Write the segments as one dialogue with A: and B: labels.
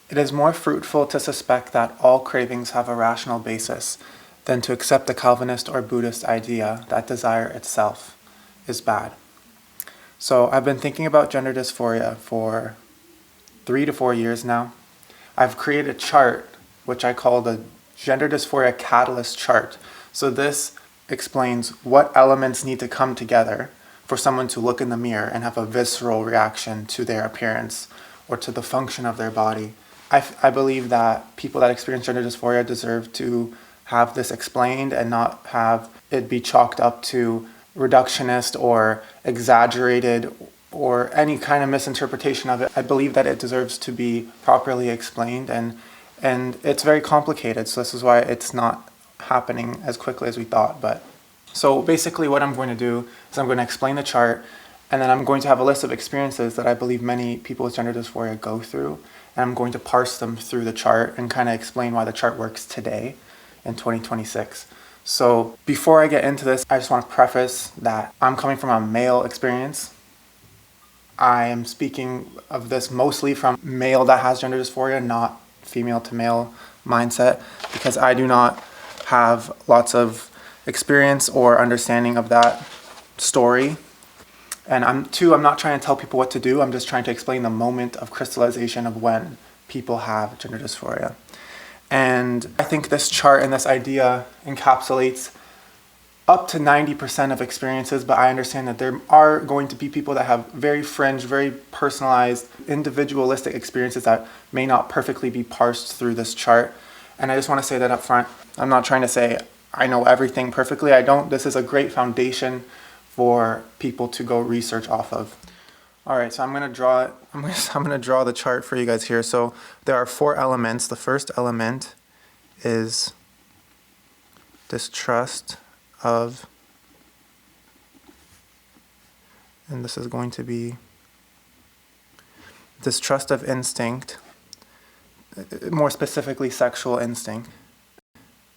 A: It is more fruitful to suspect that all cravings have a rational basis than to accept the Calvinist or Buddhist idea that desire itself is bad. So I've been thinking about gender dysphoria for 3 to 4 years now. I've created a chart which I call the gender dysphoria catalyst chart. So this explains what elements need to come together for someone to look in the mirror and have a visceral reaction to their appearance or to the function of their body. I believe that people that experience gender dysphoria deserve to have this explained and not have it be chalked up to reductionist or exaggerated or any kind of misinterpretation of it. I believe that it deserves to be properly explained, and it's very complicated, so this is why it's not happening as quickly as we thought. But so basically what I'm going to do is I'm going to explain the chart, and then I'm going to have a list of experiences that I believe many people with gender dysphoria go through, and I'm going to parse them through the chart and kind of explain why the chart works today in 2026. So before I get into this, I just want to preface that I'm coming from a male experience. I am speaking of this mostly from male that has gender dysphoria, not female to male mindset, because I do not have lots of experience or understanding of that story. And I'm not trying to tell people what to do. I'm just trying to explain the moment of crystallization of when people have gender dysphoria. And I think this chart and this idea encapsulates up to 90% of experiences, but I understand that there are going to be people that have very fringe, very personalized, individualistic experiences that may not perfectly be parsed through this chart. And I just want to say that up front. I'm not trying to say I know everything perfectly. I don't. This is a great foundation for people to go research off of. All right, so I'm going to draw the chart for you guys here. So there are 4 elements. The first element is distrust of, and this is going to be distrust of instinct, more specifically sexual instinct.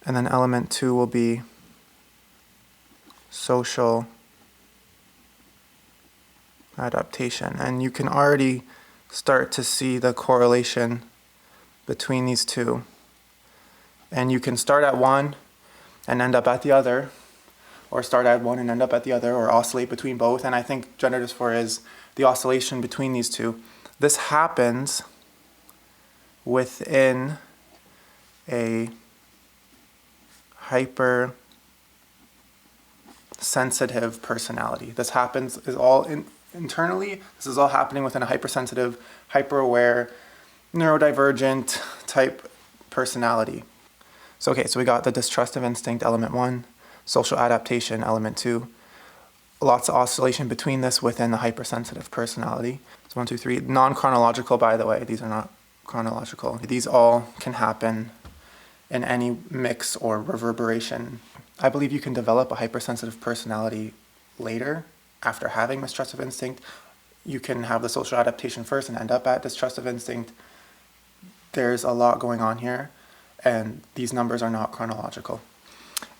A: And then element 2 will be social adaptation. And you can already start to see the correlation between these two. And you can start at one and end up at the other, or start at one and end up at the other, or oscillate between both. And I think gender dysphoria is the oscillation between these two. This happens within a hypersensitive personality. This happens is all internally. This is all happening within a hypersensitive, hyper-aware, neurodivergent type personality. So we got the distrust of instinct, element 1, social adaptation, element 2. Lots of oscillation between this within the hypersensitive personality. So 1, 2, 3. Non-chronological, by the way. These are not chronological. These all can happen in any mix or reverberation. I believe you can develop a hypersensitive personality later after having mistrust of instinct. You can have the social adaptation first and end up at distrust of instinct. There's a lot going on here, and these numbers are not chronological.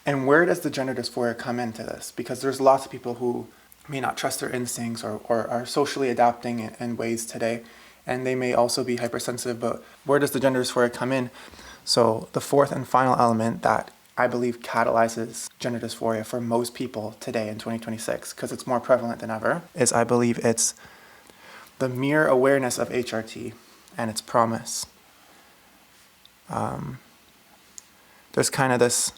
A: And where does the gender dysphoria come into this? Because there's lots of people who may not trust their instincts or are socially adapting in ways today, and they may also be hypersensitive, but where does the gender dysphoria come in? So the 4th and final element that I believe catalyzes gender dysphoria for most people today in 2026, because it's more prevalent than ever, is I believe it's the mere awareness of HRT and its promise. There's kind of this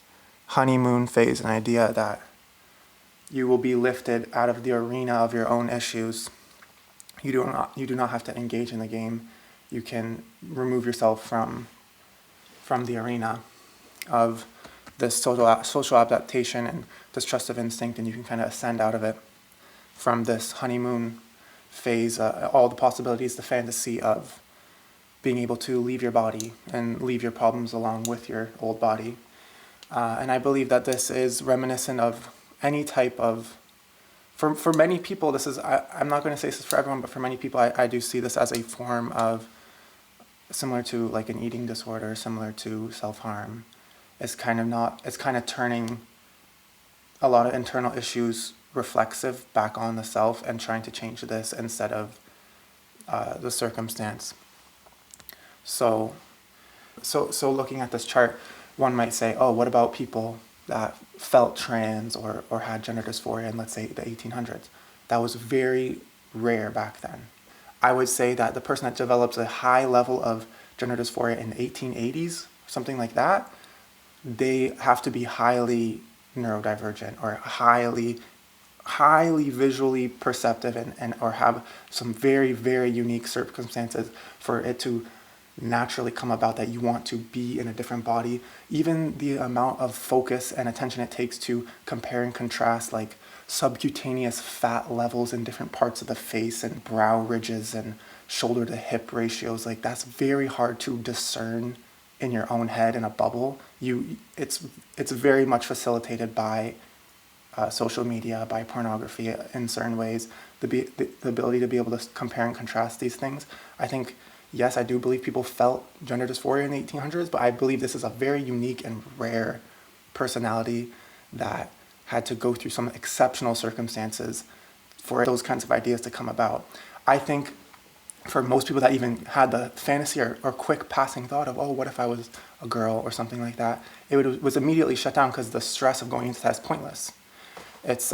A: honeymoon phase, an idea that you will be lifted out of the arena of your own issues. You do not have to engage in the game. You can remove yourself from the arena of this social adaptation and distrust of instinct, and you can kind of ascend out of it from this honeymoon phase, all the possibilities, the fantasy of being able to leave your body and leave your problems along with your old body. And I believe that this is reminiscent of any type of, for many people, this is, I'm not going to say this is for everyone, but for many people, I do see this as a form of, similar to like an eating disorder, similar to self-harm. It's kind of turning a lot of internal issues reflexive back on the self and trying to change this instead of the circumstance. So, so looking at this chart, one might say, oh, what about people that felt trans or had gender dysphoria in, let's say, the 1800s? That was very rare back then. I would say that the person that develops a high level of gender dysphoria in the 1880s, something like that, they have to be highly neurodivergent or highly visually perceptive and or have some very, very unique circumstances for it to naturally come about that you want to be in a different body. Even the amount of focus and attention it takes to compare and contrast like subcutaneous fat levels in different parts of the face and brow ridges and shoulder to hip ratios, like that's very hard to discern in your own head in a bubble. It's very much facilitated by social media, by pornography in certain ways, the ability to be able to compare and contrast these things. I think, yes, I do believe people felt gender dysphoria in the 1800s, but I believe this is a very unique and rare personality that had to go through some exceptional circumstances for those kinds of ideas to come about. I think for most people that even had the fantasy or quick passing thought of, oh, what if I was a girl or something like that, was immediately shut down because the stress of going into that is pointless. It's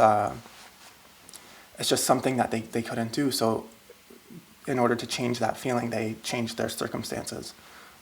A: just something that they couldn't do. So in order to change that feeling, they changed their circumstances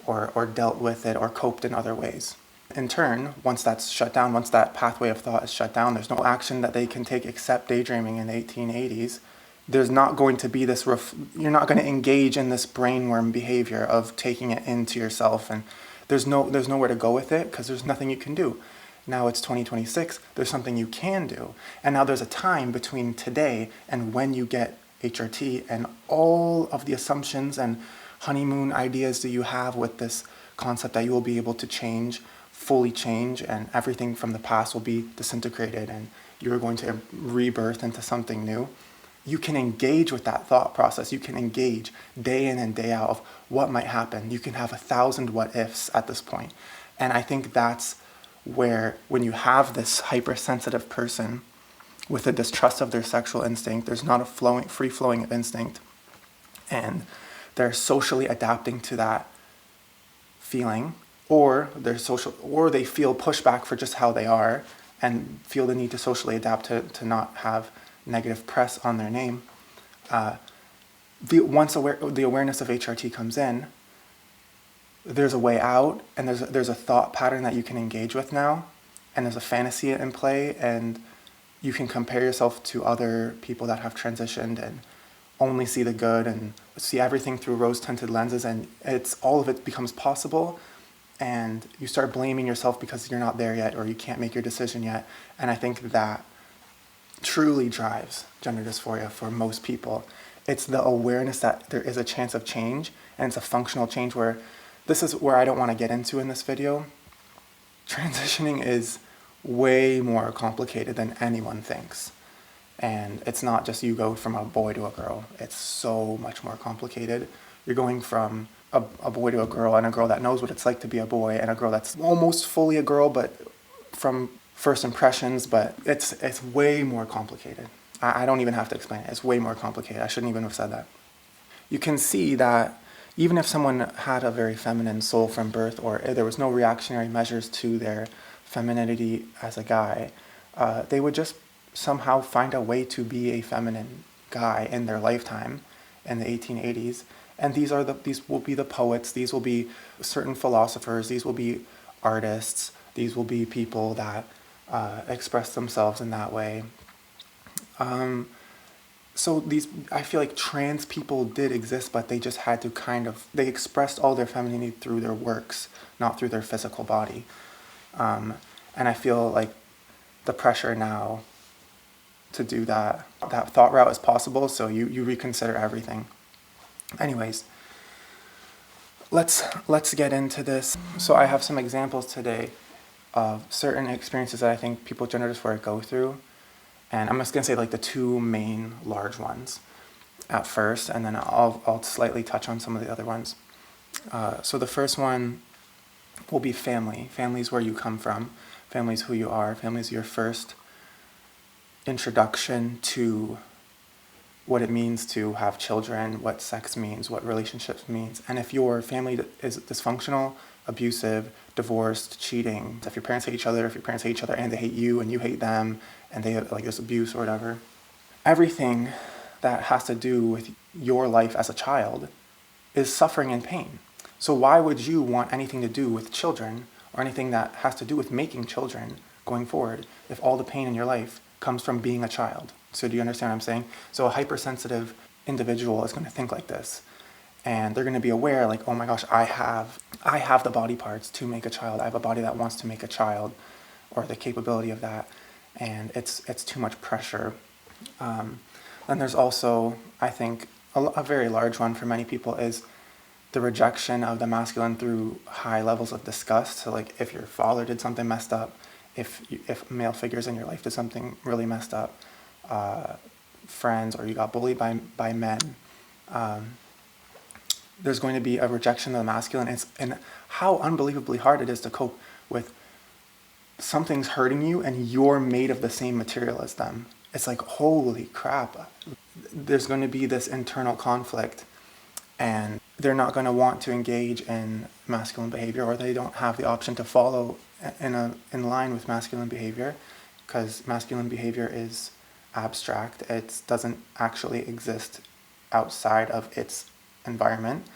A: or dealt with it or coped in other ways. In turn, once that's shut down, once that pathway of thought is shut down, there's no action that they can take except daydreaming in the 1880s. There's not going to be this, you're not going to engage in this brainworm behavior of taking it into yourself, and there's nowhere to go with it because there's nothing you can do. Now it's 2026, there's something you can do. And now there's a time between today and when you get HRT and all of the assumptions and honeymoon ideas that you have with this concept that you will be able to change, fully change, and everything from the past will be disintegrated and you're going to rebirth into something new. You can engage with that thought process. You can engage day in and day out of what might happen. You can have 1,000 what ifs at this point. And I think that's where, when you have this hypersensitive person with a distrust of their sexual instinct, there's not a free flowing of instinct, and they're socially adapting to that feeling, or they feel pushback for just how they are and feel the need to socially adapt to not have negative press on their name. Once the awareness of HRT comes in, there's a way out, and there's a thought pattern that you can engage with now, and there's a fantasy in play, and you can compare yourself to other people that have transitioned and only see the good and see everything through rose-tinted lenses, and all of it becomes possible, and you start blaming yourself because you're not there yet or you can't make your decision yet. And I think that truly drives gender dysphoria for most people. It's the awareness that there is a chance of change, and it's a functional change where this is where I don't want to get into in this video. Transitioning is way more complicated than anyone thinks. And it's not just you go from a boy to a girl. It's so much more complicated. You're going from a boy to a girl, and a girl that knows what it's like to be a boy, and a girl that's almost fully a girl, but from first impressions, but it's way more complicated. I don't even have to explain it. It's way more complicated. I shouldn't even have said that. You can see that even if someone had a very feminine soul from birth, or there was no reactionary measures to their femininity as a guy, they would just somehow find a way to be a feminine guy in their lifetime in the 1880s. And these will be the poets, these will be certain philosophers, these will be artists, these will be people that express themselves in that way. So I feel like trans people did exist, but they just had to they expressed all their femininity through their works, not through their physical body. And I feel like the pressure now to do that thought route is possible, so you reconsider everything. Anyways, let's get into this. So I have some examples today of certain experiences that I think people with gender dysphoria go through. And I'm just going to say like the two main large ones at first, and then I'll slightly touch on some of the other ones. So the first one will be family. Family is where you come from. Family is who you are. Family is your first introduction to what it means to have children, what sex means, what relationships means. And if your family is dysfunctional, abusive, divorced, cheating, if your parents hate each other, if your parents hate each other and they hate you and you hate them and they have like this abuse or whatever, everything that has to do with your life as a child is suffering and pain. So why would you want anything to do with children or anything that has to do with making children going forward if all the pain in your life comes from being a child? So do you understand what I'm saying? So a hypersensitive individual is going to think like this. And they're going to be aware, like, oh my gosh, I have the body parts to make a child. I have a body that wants to make a child, or the capability of that. And it's too much pressure. And there's also, I think, a very large one for many people is the rejection of the masculine through high levels of disgust. So like if your father did something messed up, if male figures in your life did something really messed up, friends, or you got bullied by men, there's going to be a rejection of the masculine. And how unbelievably hard it is to cope with something's hurting you and you're made of the same material as them. It's like, holy crap. There's going to be this internal conflict, and they're not going to want to engage in masculine behavior, or they don't have the option to follow in line with masculine behavior, because masculine behavior is abstract. It doesn't actually exist outside of its environment.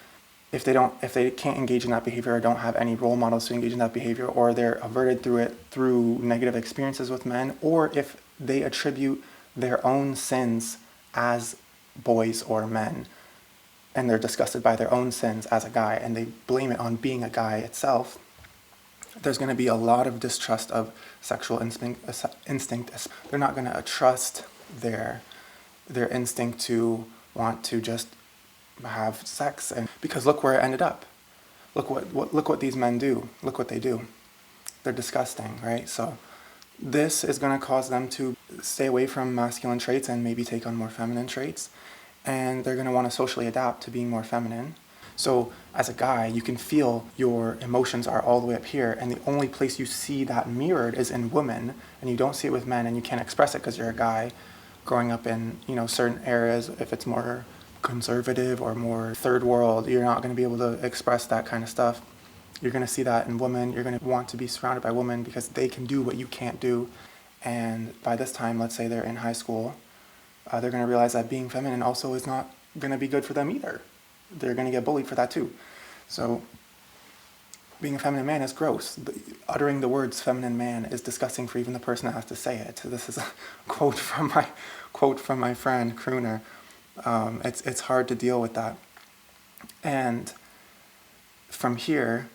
A: If they can't engage in that behavior or don't have any role models to engage in that behavior, or they're averted through it through negative experiences with men, or if they attribute their own sins as boys or men, and they're disgusted by their own sins as a guy, and they blame it on being a guy itself, there's going to be a lot of distrust of sexual instinct. They're not going to trust their instinct to want to just have sex, and because look where it ended up. Look what these men do. Look what they do. They're disgusting, right? So this is going to cause them to stay away from masculine traits and maybe take on more feminine traits, and they're going to want to socially adapt to being more feminine. So as a guy, you can feel your emotions are all the way up here, and the only place you see that mirrored is in women, and you don't see it with men, and you can't express it because you're a guy growing up in, certain areas. If it's more conservative or more third world, you're not going to be able to express that kind of stuff. You're going to see that in women. You're going to want to be surrounded by women because they can do what you can't do. And by this time, let's say they're in high school, they're going to realize that being feminine also is not going to be good for them either. They're going to get bullied for that too. So being a feminine man is gross. Uttering the words feminine man is disgusting for even the person that has to say it. This is a quote from my friend Crooner. It's hard to deal with that. And from here,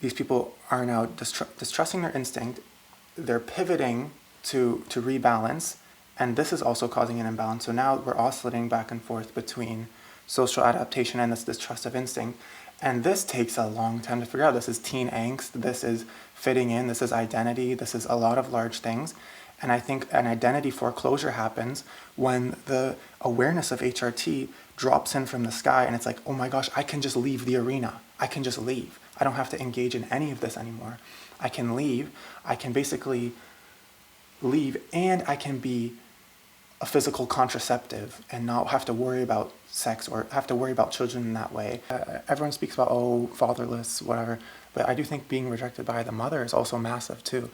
A: these people are now distrusting their instinct. They're pivoting to rebalance, and this is also causing an imbalance. So now we're oscillating back and forth between social adaptation and this distrust of instinct. And this takes a long time to figure out. This is teen angst. This is fitting in. This is identity. This is a lot of large things. And I think an identity foreclosure happens when the awareness of HRT drops in from the sky, and it's like, oh my gosh, I can just leave the arena. I can just leave. I don't have to engage in any of this anymore. I can leave. I can basically leave, and I can be a physical contraceptive and not have to worry about sex or have to worry about children in that way. Everyone speaks about, fatherless, whatever, but I do think being rejected by the mother is also massive too.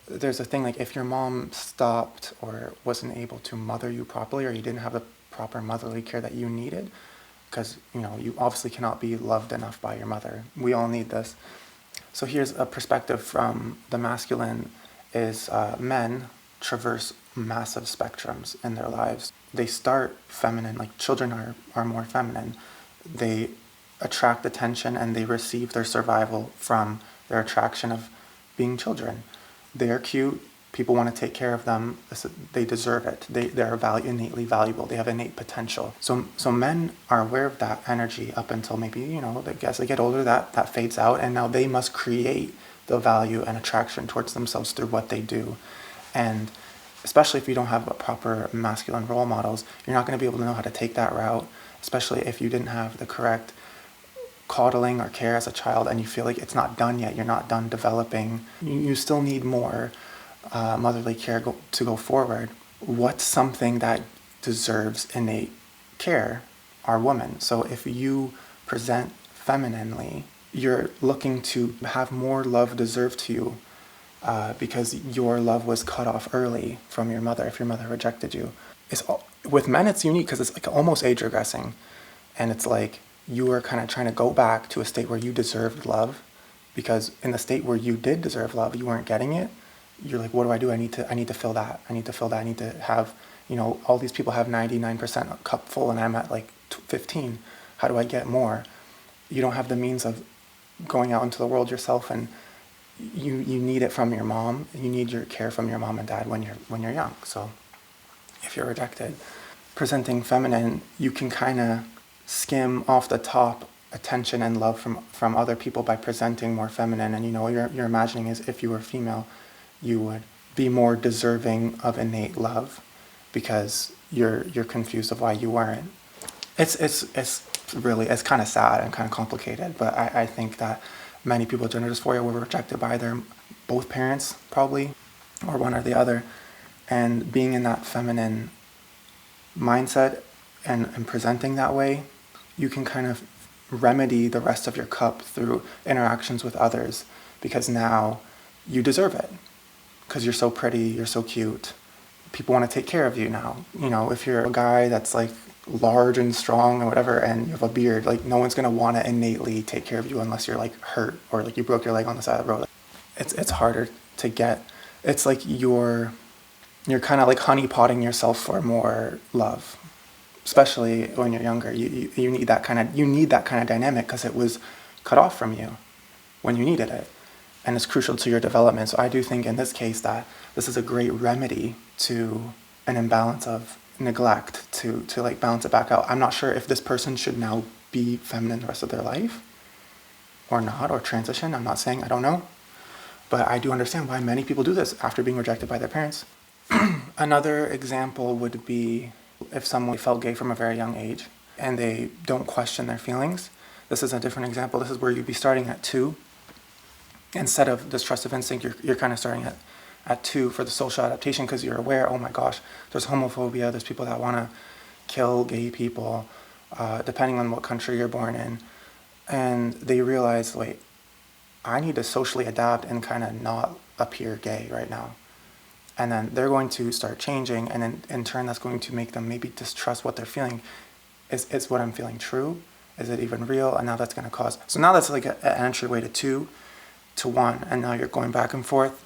A: There's a thing like if your mom stopped or wasn't able to mother you properly, or you didn't have the proper motherly care that you needed, because you obviously cannot be loved enough by your mother. We all need this. So here's a perspective from the masculine is men traverse massive spectrums in their lives. They start feminine, like children are more feminine. They attract attention and they receive their survival from their attraction of being children. They're cute. People want to take care of them. They deserve it. They're innately valuable. They have innate potential. So men are aware of that energy up until maybe, as they get older, that fades out, and now they must create the value and attraction towards themselves through what they do. And especially if you don't have proper masculine role models, you're not going to be able to know how to take that route, especially if you didn't have the correct coddling or care as a child, and you feel like it's not done yet, you're not done developing, you still need more motherly care to go forward. What's something that deserves innate care are women. So if you present femininely, you're looking to have more love deserved to you because your love was cut off early from your mother if your mother rejected you. With men, it's unique because it's like almost age regressing. And it's like you are kind of trying to go back to a state where you deserved love, because in the state where you did deserve love, you weren't getting it. You're like, what do? I need to fill that. I need to fill that. I need to have, all these people have 99% cup full and I'm at like 15. How do I get more? You don't have the means of going out into the world yourself, and you need it from your mom. You need your care from your mom and dad when you're young. So if you're rejected, presenting feminine, you can kind of skim off the top attention and love from other people by presenting more feminine. And you're imagining is if you were female, you would be more deserving of innate love because you're confused of why you weren't. It's kind of sad and kind of complicated, but I think that many people with gender dysphoria were rejected by their both parents, probably, or one or the other. And being in that feminine mindset and presenting that way, you can kind of remedy the rest of your cup through interactions with others, because now you deserve it. Because you're so pretty, you're so cute. People want to take care of you now. If you're a guy that's like large and strong or whatever and you have a beard, like no one's going to want to innately take care of you unless you're like hurt or like you broke your leg on the side of the road. It's harder to get. It's like you're kind of like honeypotting yourself for more love, especially when you're younger. You need that kind of dynamic because it was cut off from you when you needed it, and it's crucial to your development. So I do think in this case that this is a great remedy to an imbalance of neglect to like balance it back out. I'm not sure if this person should now be feminine the rest of their life or not, or transition. I'm not saying, I don't know, but I do understand why many people do this after being rejected by their parents. Another example would be if someone felt gay from a very young age and they don't question their feelings. This is a different example. This is where you'd be starting at 2. Instead of distrustive instinct, you're kind of starting at 2 for the social adaptation, because you're aware, oh my gosh, there's homophobia, there's people that want to kill gay people, depending on what country you're born in. And they realize, wait, I need to socially adapt and kind of not appear gay right now. And then they're going to start changing, and in turn that's going to make them maybe distrust what they're feeling. Is what I'm feeling true? Is it even real? And now that's going to cause... So now that's like an entryway to 2 to 1, and now you're going back and forth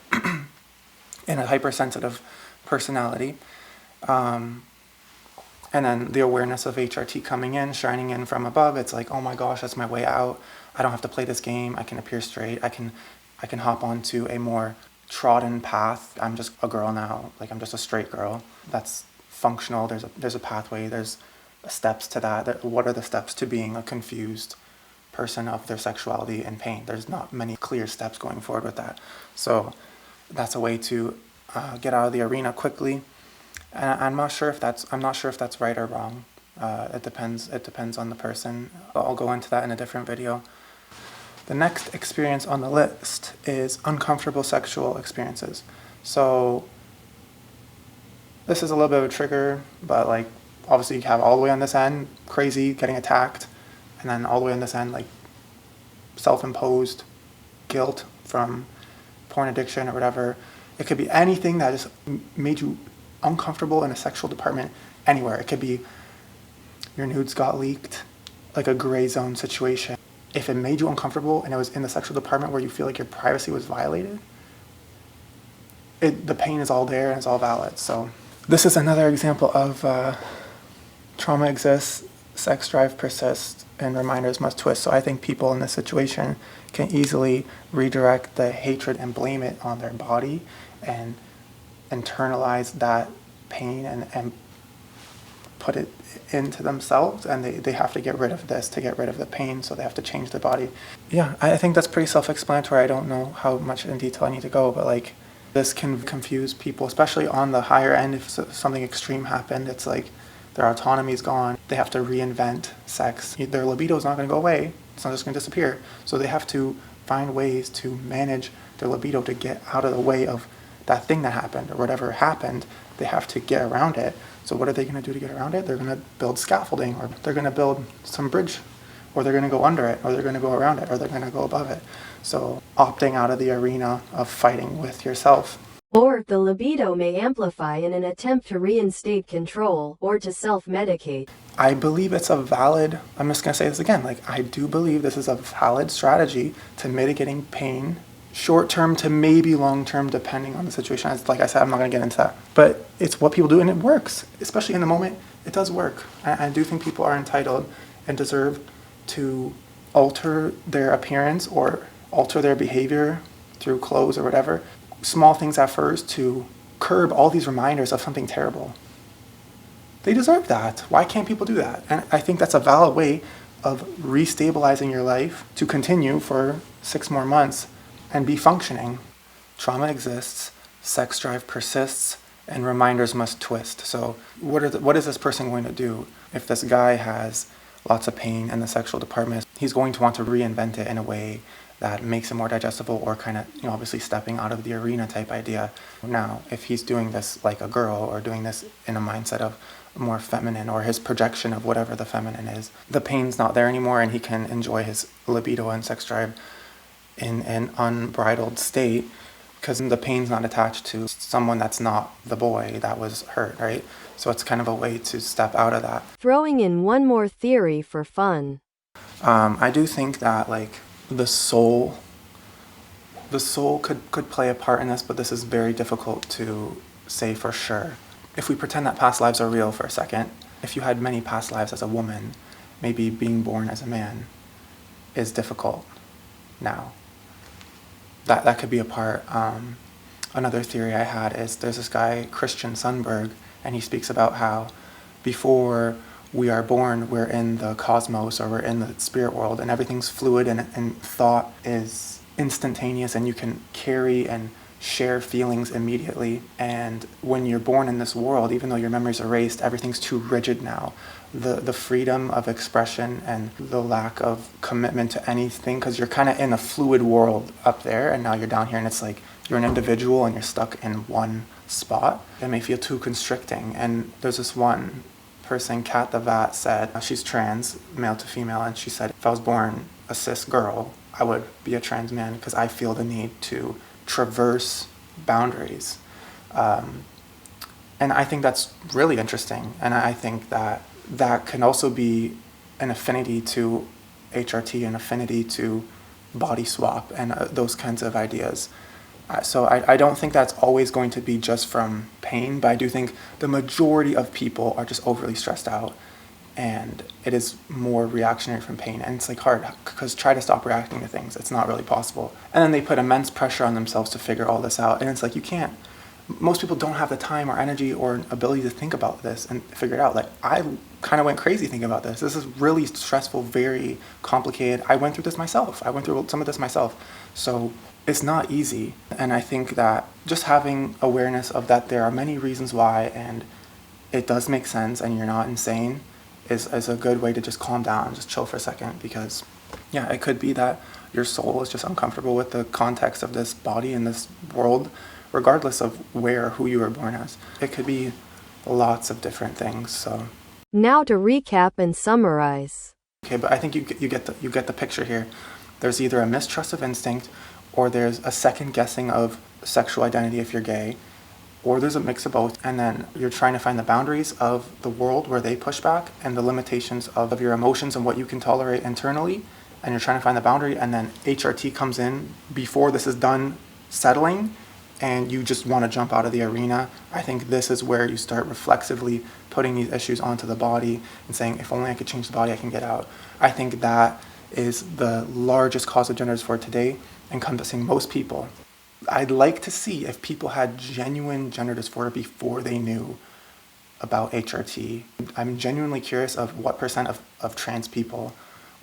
A: in a hypersensitive personality. And then the awareness of HRT coming in, shining in from above. It's like, oh my gosh, that's my way out. I don't have to play this game. I can appear straight. I can hop onto a more trodden path. I'm just a girl now. Like, I'm just a straight girl. That's functional. There's a pathway. There's steps to that. What are the steps to being a confused person of their sexuality and pain? There's not many clear steps going forward with that. So that's a way to get out of the arena quickly. And I'm not sure if that's right or wrong. It depends on the person. I'll go into that in a different video. The next experience on the list is uncomfortable sexual experiences. So this is a little bit of a trigger, but like obviously you have all the way on this end, crazy, getting attacked, and then all the way on this end, like self-imposed guilt from porn addiction or whatever. It could be anything that just made you uncomfortable in a sexual department anywhere. It could be your nudes got leaked, like a gray zone situation. If it made you uncomfortable and it was in the sexual department where you feel like your privacy was violated, the pain is all there and it's all valid. So this is another example of trauma exists, sex drive persists, and reminders must twist. So I think people in this situation can easily redirect the hatred and blame it on their body and internalize that pain and put it into themselves, and they have to get rid of this to get rid of the pain, so they have to change their body. Yeah, I think that's pretty self-explanatory. I don't know how much in detail I need to go, but like this can confuse people, especially on the higher end. If something extreme happened, it's like their autonomy is gone. They have to reinvent sex. Their libido is not going to go away. It's not just going to disappear. So they have to find ways to manage their libido to get out of the way of that thing that happened or whatever happened. They have to get around it So what are they going to do to get around it? They're going to build scaffolding, or they're going to build some bridge, or they're going to go under it, or they're going to go around it, or they're going to go above it. So opting out of the arena of fighting with yourself.
B: Or the libido may amplify in an attempt to reinstate control or to self-medicate.
A: I believe it's a valid, I'm just going to say this again, like I do believe this is a valid strategy to mitigating pain, short-term to maybe long-term, depending on the situation. Like I said, I'm not going to get into that. But it's what people do, and it works, especially in the moment. It does work. I do think people are entitled and deserve to alter their appearance or alter their behavior through clothes or whatever. Small things at first to curb all these reminders of something terrible. They deserve that. Why can't people do that? And I think that's a valid way of restabilizing your life to continue for 6 more months and be functioning. Trauma exists, sex drive persists, and reminders must twist. So what is this person going to do if this guy has lots of pain in the sexual department? He's going to want to reinvent it in a way that makes it more digestible, or kind of, obviously stepping out of the arena type idea. Now, if he's doing this like a girl, or doing this in a mindset of more feminine, or his projection of whatever the feminine is, the pain's not there anymore, and he can enjoy his libido and sex drive in an unbridled state, because the pain's not attached to someone that's not the boy that was hurt, right? So it's kind of a way to step out of that.
B: Throwing in one more theory for fun.
A: I do think that the soul could play a part in this, but this is very difficult to say for sure. If we pretend that past lives are real for a second, if you had many past lives as a woman, maybe being born as a man is difficult now. That could be a part. Another theory I had is there's this guy, Christian Sundberg, and he speaks about how before we are born, we're in the cosmos, or we're in the spirit world, and everything's fluid, and thought is instantaneous, and you can carry and share feelings immediately. And when you're born in this world, even though your memory's erased, everything's too rigid now. The freedom of expression and the lack of commitment to anything, because you're kind of in a fluid world up there, and now you're down here, and it's like you're an individual and you're stuck in one spot. It may feel too constricting. And there's this one person, Kat the Vat, said, she's trans, male to female, and she said, if I was born a cis girl, I would be a trans man, because I feel the need to traverse boundaries. And I think that's really interesting, and I think that can also be an affinity to HRT, an affinity to body swap, and those kinds of ideas. So I don't think that's always going to be just from pain, but I do think the majority of people are just overly stressed out, and it is more reactionary from pain. And it's hard, because try to stop reacting to things, it's not really possible. And then they put immense pressure on themselves to figure all this out, and it's you can't. Most people don't have the time or energy or ability to think about this and figure it out. I kind of went crazy thinking about this. This is really stressful, very complicated. I went through this myself. I went through some of this myself. So it's not easy. And I think that just having awareness of that there are many reasons why, and it does make sense, and you're not insane, is a good way to just calm down and just chill for a second. Because yeah, it could be that your soul is just uncomfortable with the context of this body and this world, regardless of who you were born as. It could be lots of different things. So
B: now to recap and summarize.
A: Okay, but I think you get the picture here. There's either a mistrust of instinct, or there's a second guessing of sexual identity if you're gay, or there's a mix of both. And then you're trying to find the boundaries of the world where they push back, and the limitations of your emotions and what you can tolerate internally, and you're trying to find the boundary. And then HRT comes in before this is done settling, and you just want to jump out of the arena. I think this is where you start reflexively putting these issues onto the body and saying, if only I could change the body, I can get out. I think that is the largest cause of gender dysphoria today, encompassing most people. I'd like to see if people had genuine gender dysphoria before they knew about HRT. I'm genuinely curious of what percent of trans people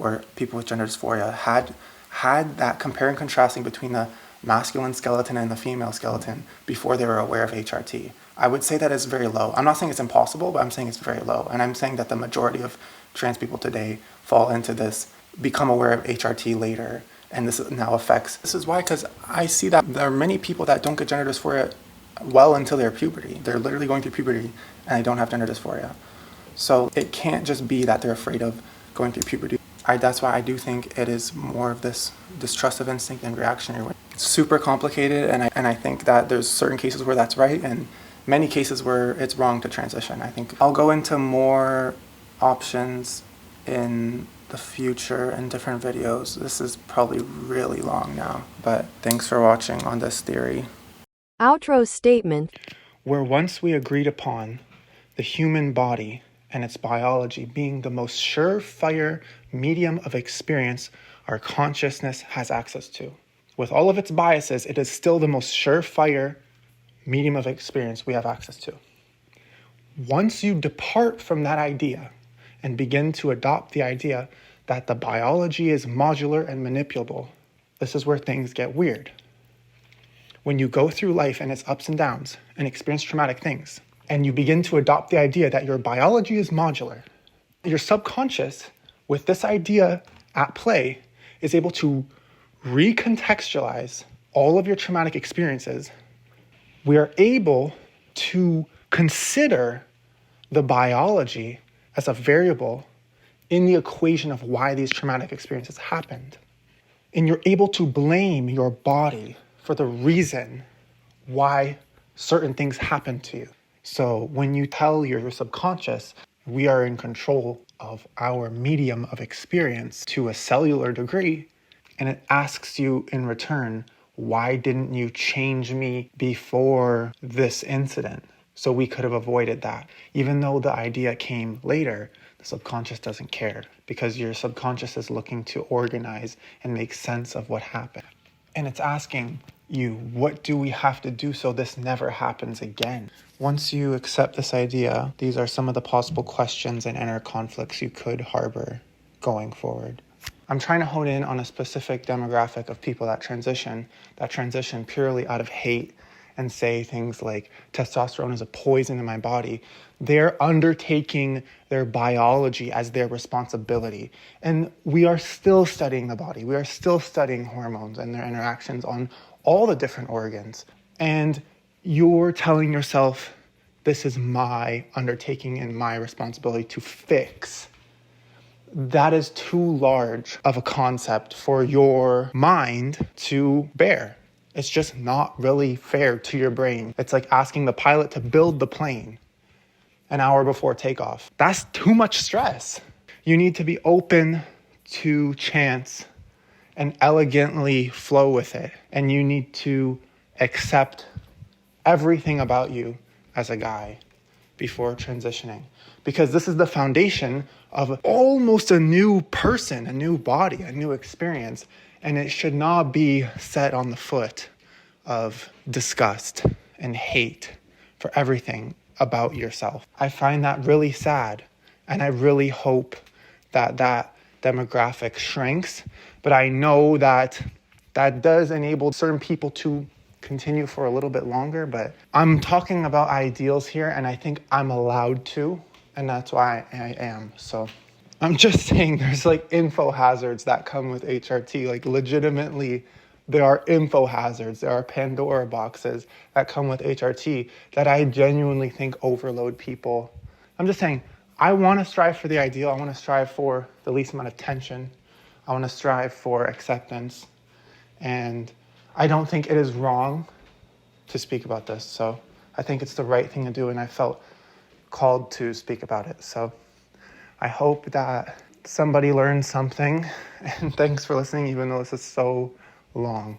A: or people with gender dysphoria had that comparing and contrasting between the masculine skeleton and the female skeleton before they were aware of HRT. I would say that is very low. I'm not saying it's impossible, but I'm saying it's very low. And I'm saying that the majority of trans people today fall into this, become aware of HRT later, and this now affects. This is why, because I see that there are many people that don't get gender dysphoria well until their puberty. They're literally going through puberty and they don't have gender dysphoria. So it can't just be that they're afraid of going through puberty. That's why I do think it is more of this distrust of instinct and reactionary. It's super complicated, and I think that there's certain cases where that's right and many cases where it's wrong to transition. I think I'll go into more options in the future in different videos. This is probably really long now, but thanks for watching on this theory.
B: Outro statement.
A: Where once we agreed upon the human body and its biology being the most surefire medium of experience our consciousness has access to. With all of its biases, it is still the most surefire medium of experience we have access to. Once you depart from that idea and begin to adopt the idea that the biology is modular and manipulable, this is where things get weird. When you go through life and its ups and downs and experience traumatic things, and you begin to adopt the idea that your biology is modular, your subconscious, with this idea at play, is able to recontextualize all of your traumatic experiences. We are able to consider the biology as a variable in the equation of why these traumatic experiences happened. And you're able to blame your body for the reason why certain things happen to you. So when you tell your subconscious, we are in control of our medium of experience to a cellular degree, and it asks you in return, why didn't you change me before this incident? So we could have avoided that. Even though the idea came later, the subconscious doesn't care because your subconscious is looking to organize and make sense of what happened. And it's asking you, what do we have to do so this never happens again? Once you accept this idea, these are some of the possible questions and inner conflicts you could harbor going forward. I'm trying to hone in on a specific demographic of people that transition purely out of hate and say things like testosterone is a poison in my body. They're undertaking their biology as their responsibility. And we are still studying the body. We are still studying hormones and their interactions on all the different organs. And you're telling yourself, this is my undertaking and my responsibility to fix. That is too large of a concept for your mind to bear. It's just not really fair to your brain. It's like asking the pilot to build the plane an hour before takeoff. That's too much stress. You need to be open to chance and elegantly flow with it. And you need to accept everything about you as a guy before transitioning. Because this is the foundation of almost a new person, a new body, a new experience. And it should not be set on the foot of disgust and hate for everything about yourself. I find that really sad. And I really hope that that demographic shrinks. But I know that that does enable certain people to continue for a little bit longer. But I'm talking about ideals here, and I think I'm allowed to. And that's why I am. So I'm just saying there's like info hazards that come with HRT. Like legitimately, there are info hazards. There are Pandora boxes that come with HRT that I genuinely think overload people. I'm just saying, I want to strive for the ideal. I want to strive for the least amount of tension. I want to strive for acceptance. And I don't think it is wrong to speak about this. So I think it's the right thing to do. And I felt called to speak about it. So I hope that somebody learned something. And thanks for listening, even though this is so long.